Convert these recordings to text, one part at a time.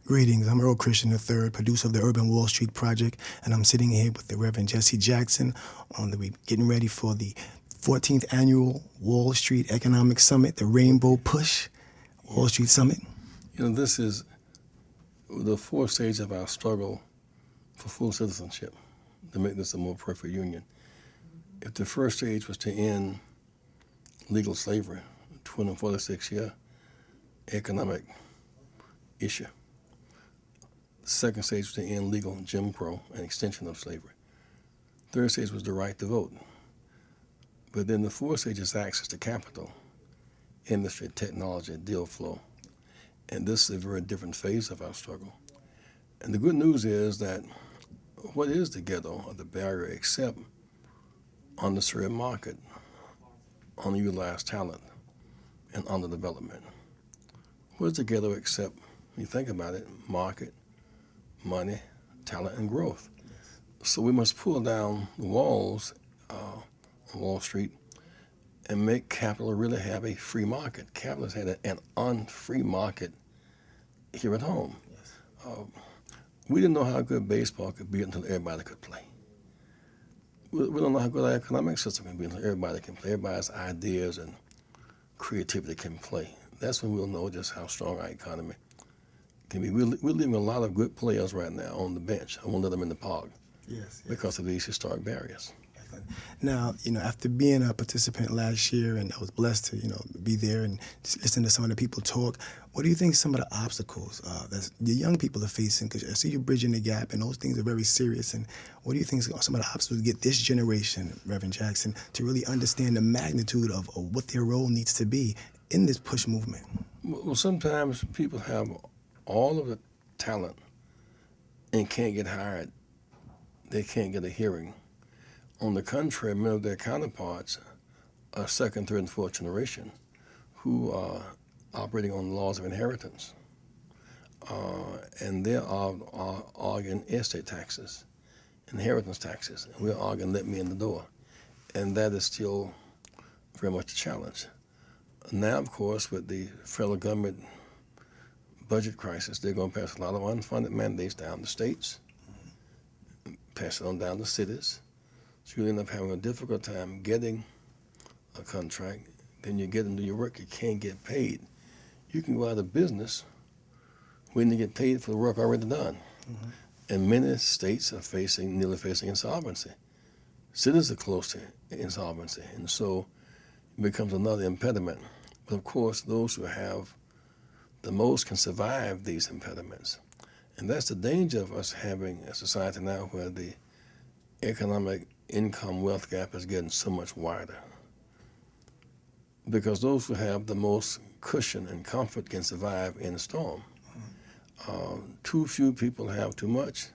Greetings, I'm Earl Christian III, producer of the Urban Wall Street Project, and I'm sitting here with the Reverend Jesse Jackson we're getting ready for the 14th annual Wall Street Economic Summit, the Rainbow Push Wall Street Summit. You know, this is the fourth stage of our struggle for full citizenship to make this a more perfect union. If the first stage was to end legal slavery, 246-year economic issue, the second stage was to end legal Jim Crow and extension of slavery. Third stage was the right to vote. But then the fourth stage is access to capital, industry, technology, deal flow. And this is a very different phase of our struggle. And the good news is that what is the ghetto or the barrier except underserved market, underutilized talent, and underdevelopment? What is the ghetto except, when you think about it, market, money, talent, and growth? So we must pull down the walls on Wall Street and make capital really have a free market. Capital has had an unfree market here at home. We didn't know how good baseball could be until everybody could play. We don't know how good our economic system can be until everybody can play. Everybody's ideas and creativity can play. That's when we'll know just how strong our economy can be. We're leaving a lot of good players right now on the bench. I won't let them in the park because of these historic barriers. Now, after being a participant last year, and I was blessed to, be there and just listen to some of the people talk, what do you think some of the obstacles that the young people are facing? Because I see you bridging the gap, and those things are very serious. And what do you think some of the obstacles to get this generation, Reverend Jackson, to really understand the magnitude of what their role needs to be in this push movement? Well, sometimes people have all of the talent and can't get hired. They can't get a hearing. On the contrary, many of their counterparts are second, third, and fourth generation who are operating on the laws of inheritance. And they're arguing estate taxes, inheritance taxes, and we're arguing let me in the door. And that is still very much a challenge. Now, of course, with the federal government budget crisis, they're going to pass a lot of unfunded mandates down to states, pass it on down to cities. So you end up having a difficult time getting a contract. Then you get into your work, you can't get paid. You can go out of business when you get paid for the work already done. Mm-hmm. And many states are nearly facing insolvency. Cities are close to insolvency. And so it becomes another impediment. But of course, those who have the most can survive these impediments. And that's the danger of us having a society now where the economic income wealth gap is getting so much wider. Because those who have the most cushion and comfort can survive in a storm. Too few people have too much,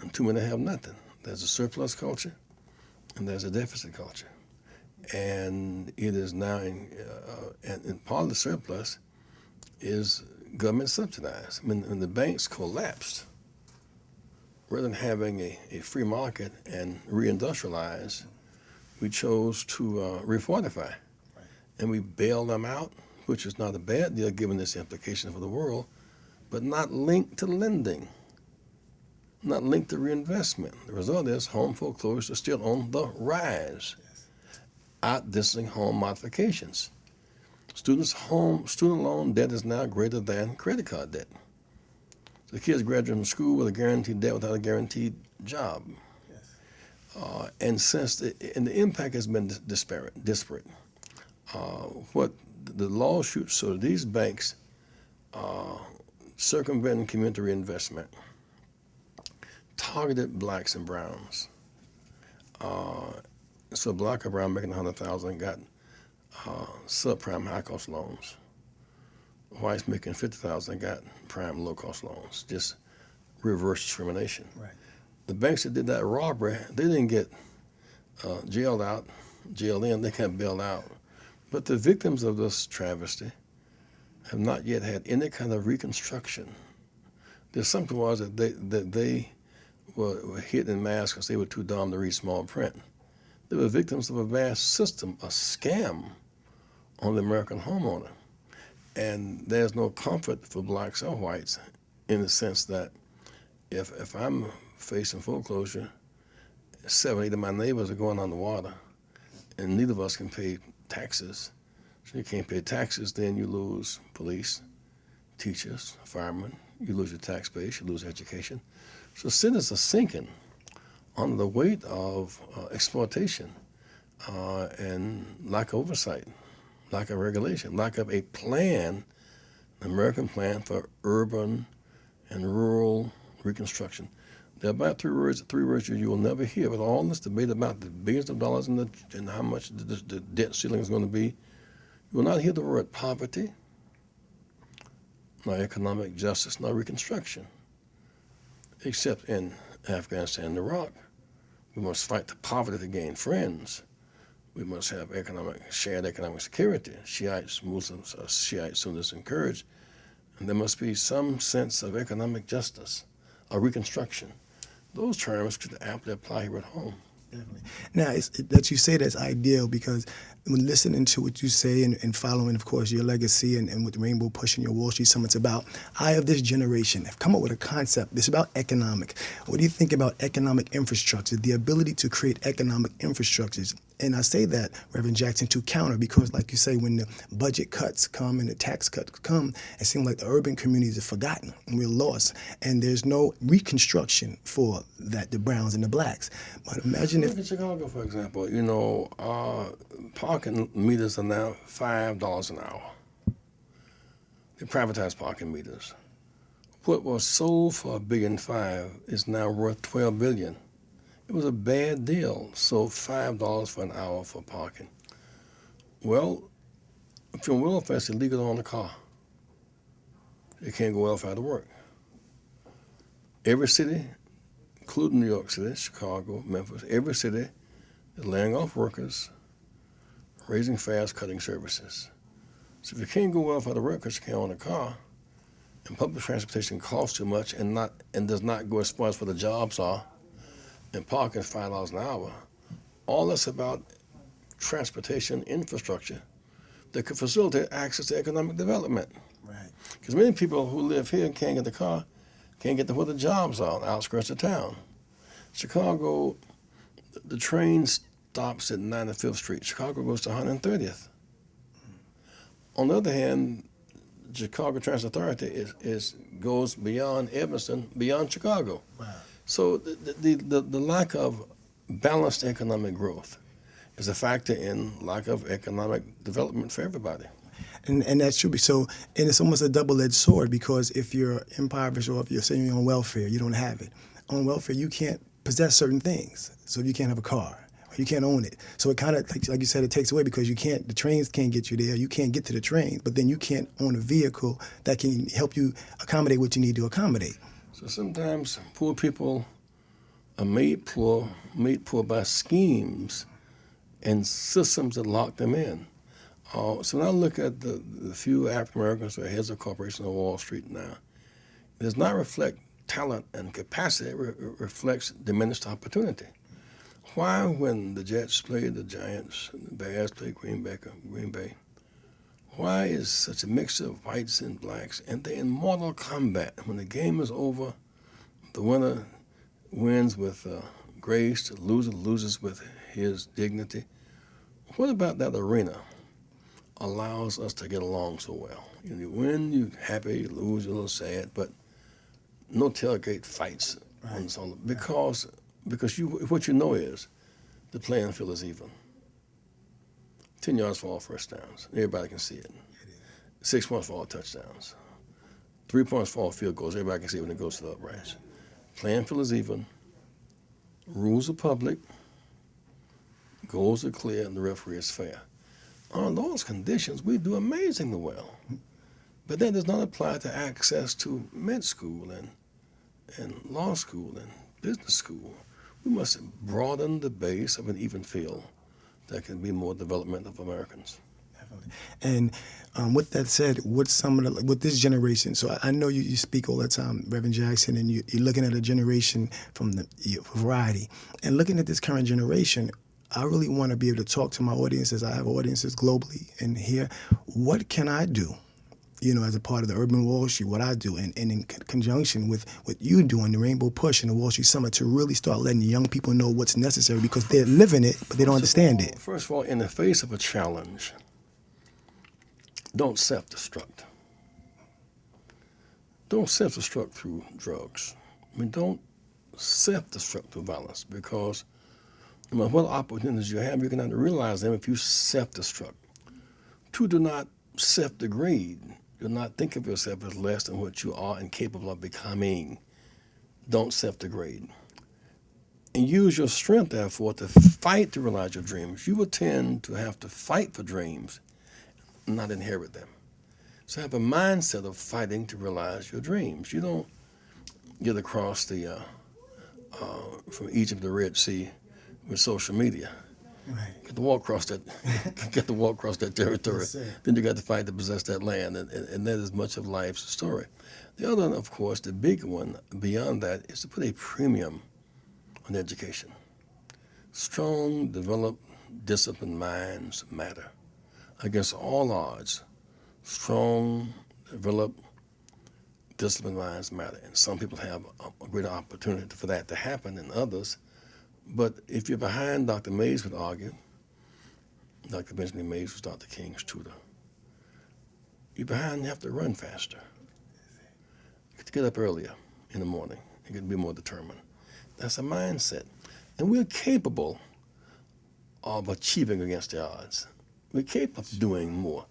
and too many have nothing. There's a surplus culture, and there's a deficit culture. And it is now, and part of the surplus is government subsidized. When the banks collapsed, rather than having a free market and reindustrialize, we chose to refortify. Right. And we bailed them out, which is not a bad deal given its implications for the world, but not linked to lending, not linked to reinvestment. The result is home foreclosures are still on the rise, outdistancing home modifications. Student loan debt is now greater than credit card debt. The kids graduate from school with a guaranteed debt without a guaranteed job. Yes. And the impact has been disparate. What the lawsuits, so these banks circumventing community reinvestment, targeted blacks and browns. So black or brown making $100,000 got subprime high cost loans. Whites making $50,000 got prime low cost loans. Just reverse discrimination. Right. The banks that did that robbery, they didn't get jailed in, they got bailed out. But the victims of this travesty have not yet had any kind of reconstruction. There's something was that they were hit in mass because they were too dumb to read small print. They were victims of a vast system, a scam on the American homeowner. And there's no comfort for blacks or whites in the sense that if I'm facing foreclosure, 7, 8 of my neighbors are going underwater, and neither of us can pay taxes. So you can't pay taxes, then you lose police, teachers, firemen, you lose your tax base, you lose education. So cities are sinking under the weight of exploitation and lack of oversight, lack of regulation, lack of a plan, an American plan for urban and rural reconstruction. There are about three words you will never hear. With all this debate about the billions of dollars and how much the debt ceiling is going to be, you will not hear the word poverty, nor economic justice, nor reconstruction, except in Afghanistan and Iraq. We must fight the poverty to gain friends. We must have shared economic security. Shiites, Muslims, Shiites, Sunnis encouraged. And there must be some sense of economic justice, or reconstruction. Those terms could aptly apply here at home. Definitely. Now, that you say that's ideal because when listening to what you say and following, of course, your legacy and what Rainbow Push and your Wall Street Summit's about, I of this generation have come up with a concept. It's about economic. What do you think about economic infrastructure, the ability to create economic infrastructures? And I say that, Reverend Jackson, to counter because, like you say, when the budget cuts come and the tax cuts come, it seems like the urban communities are forgotten and we're lost. And there's no reconstruction for that, the browns and the blacks. But imagine Look at Chicago, for example. You know, parking meters are now $5 an hour. They privatized parking meters. What was sold for $1.5 billion is now worth $12 billion. It was a bad deal. Sold $5 for an hour for parking. Well, if you're on welfare, it's illegal to own a car. You can't go welfare to work. Every city, including New York City, Chicago, Memphis, every city is laying off workers, raising fares, cutting services. So if you can't go welfare to work because you can't own a car, and public transportation costs too much and does not go as far as where the jobs are, and parking is $5 an hour, all that's about transportation infrastructure that could facilitate access to economic development. Right. Because many people who live here can't get the car, can't get to where the jobs are on the outskirts of town. Chicago, the train stops at 95th Street. Chicago goes to 130th. On the other hand, Chicago Transit Authority goes beyond Evanston, beyond Chicago. Wow. So the lack of balanced economic growth is a factor in lack of economic development for everybody. And that should be so. And it's almost a double-edged sword because if you're impoverished or if you're saying you're on welfare, you don't have it. On welfare, you can't possess certain things. So you can't have a car. Or you can't own it. So it kind of, like you said, it takes away because the trains can't get you there. You can't get to the trains, but then you can't own a vehicle that can help you accommodate what you need to accommodate. So sometimes poor people are made poor by schemes and systems that lock them in. So when I look at the few African Americans who are heads of corporations on Wall Street now, it does not reflect talent and capacity, it reflects diminished opportunity. Why, when the Jets played the Giants and the Bears played Green Bay, why is such a mixture of whites and blacks and they're in mortal combat? When the game is over, the winner wins with grace, the loser loses with his dignity. What about that arena allows us to get along so well? You win, you're happy, you lose, you're a little sad, but no tailgate fights. Right. Because what you know is the playing field is even. 10 yards for all first downs. Everybody can see it. 6 points for all touchdowns. 3 points for all field goals. Everybody can see it when it goes to the uprights. Playing field is even. Rules are public. Goals are clear, and the referee is fair. On those conditions, we do amazingly well. But that does not apply to access to med school and law school and business school. We must broaden the base of an even field that can be more development of Americans. Definitely. And with that said, with this generation, so I know you speak all the time, Reverend Jackson, and you're looking at a generation from the variety. And looking at this current generation, I really want to be able to talk to my audiences. I have audiences globally and here. What can I do? as a part of the Urban Wall Street, what I do, and in conjunction with what you doing, the Rainbow Push and the Wall Street Summit, to really start letting the young people know what's necessary, because they're living it, but they don't understand it. First of all, in the face of a challenge, don't self-destruct. Don't self-destruct through drugs. I mean, don't self-destruct through violence, because no matter what opportunities you have, you're going to have to realize them if you self-destruct. Two, do not self-degrade. Do not think of yourself as less than what you are and capable of becoming. Don't self-degrade. And use your strength, therefore, to fight to realize your dreams. You will tend to have to fight for dreams, not inherit them. So have a mindset of fighting to realize your dreams. You don't get across the from Egypt to the Red Sea with social media. Right. Get to walk across that. Get to walk across that territory. Yes, sir. Then you got to fight to possess that land, and that is much of life's story. The other, of course, the big one beyond that, is to put a premium on education. Strong, developed, disciplined minds matter. Against all odds, strong, developed, disciplined minds matter. And some people have a greater opportunity for that to happen than others. But if you're behind, Dr. Mays would argue, Dr. Benjamin Mays was Dr. King's tutor, you're behind, you have to run faster. You have to get up earlier in the morning. You can be more determined. That's a mindset. And we're capable of achieving against the odds. We're capable of doing more.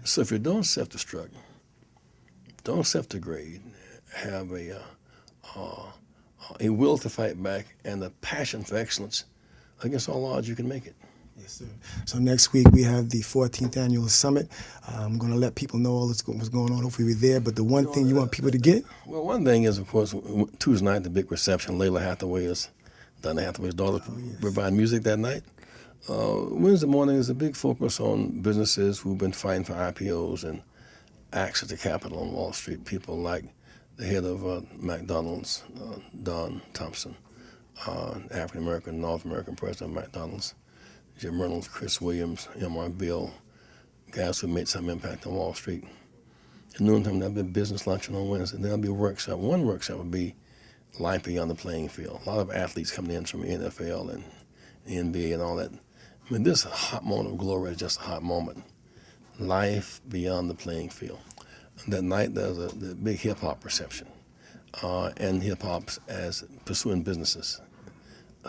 So if you don't self-destruct, don't self-degrade, have a will to fight back and a passion for excellence, against all odds, you can make it. Yes, sir. So next week we have the 14th annual summit. I'm going to let people know all what's going on. Hopefully we're there. But the one thing you want people to get? Well, one thing is, of course, Tuesday night, the big reception. Layla Hathaway is Donna Hathaway's daughter, provide music that night. Wednesday morning is a big focus on businesses who've been fighting for IPOs and access to capital on Wall Street. People like the head of McDonald's, Don Thompson, African-American, North American president of McDonald's, Jim Reynolds, Chris Williams, M.R. Bill, guys who made some impact on Wall Street. At noontime, there'll be a business luncheon on Wednesday. There'll be a workshop. One workshop will be life beyond the playing field. A lot of athletes coming in from the NFL and the NBA and all that. I mean, this hot moment of glory is just a hot moment. Life beyond the playing field. That night, there's the big hip-hop reception, and hip-hops as pursuing businesses,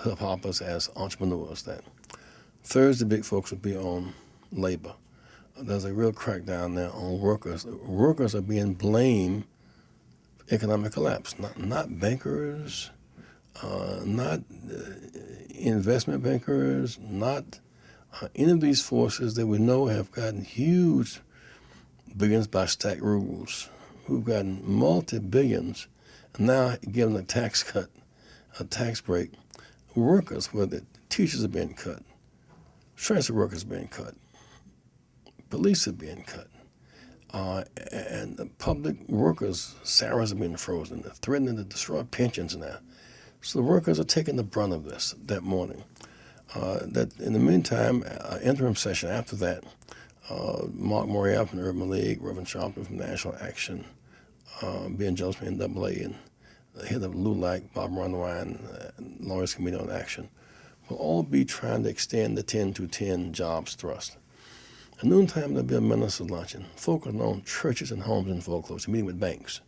hip-hoppers as entrepreneurs. That Thursday, big folks will be on labor. There's a real crackdown now on workers. Workers are being blamed for economic collapse, not bankers, not investment bankers, not any of these forces that we know have gotten huge billions by stack rules, who've gotten multi-billions, and now given a tax cut, a tax break. Workers, where the teachers are being cut, transit workers are being cut, police are being cut, and the public workers' salaries are being frozen. They're threatening to destroy pensions now. So the workers are taking the brunt of this that morning. That in the meantime, interim session after that, Mark Moriarty from the Urban League, Reverend Sharpton from National Action, Ben Jones from NAA, and the head of LULAC, Bob Runwine, Lawyers Committee on Action, will all be trying to extend the 10-to-10 jobs thrust. At noontime, there'll be a minister's luncheon focused on churches and homes in foreclosure, meeting with banks,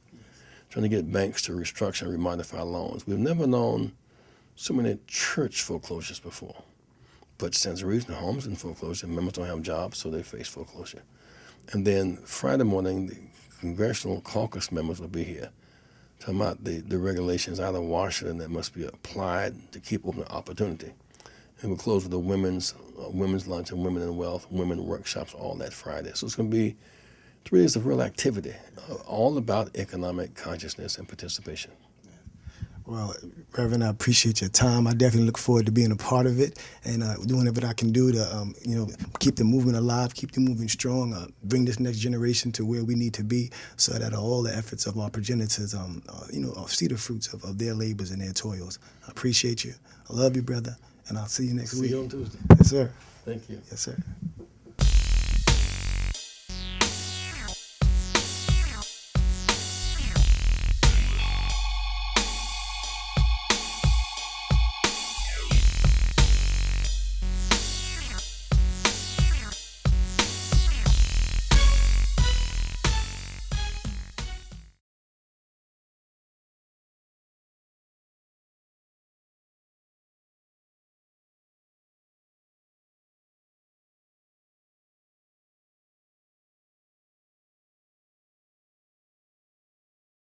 trying to get banks to restructure and remodify loans. We've never known so many church foreclosures before. But stands a reason, homes in foreclosure, members don't have jobs, so they face foreclosure. And then Friday morning, the congressional caucus members will be here talking about the regulations out of Washington that must be applied to keep open opportunity. And we'll close with a women's lunch and women in wealth, women workshops, all that Friday. So it's going to be 3 days of real activity, all about economic consciousness and participation. Well, Reverend, I appreciate your time. I definitely look forward to being a part of it and doing whatever I can do to, keep the movement alive, keep the movement strong, bring this next generation to where we need to be, so that all the efforts of our progenitors, see the fruits of their labors and their toils. I appreciate you. I love you, brother, and I'll see you next week. See you on Tuesday. Yes, sir. Thank you. Yes, sir.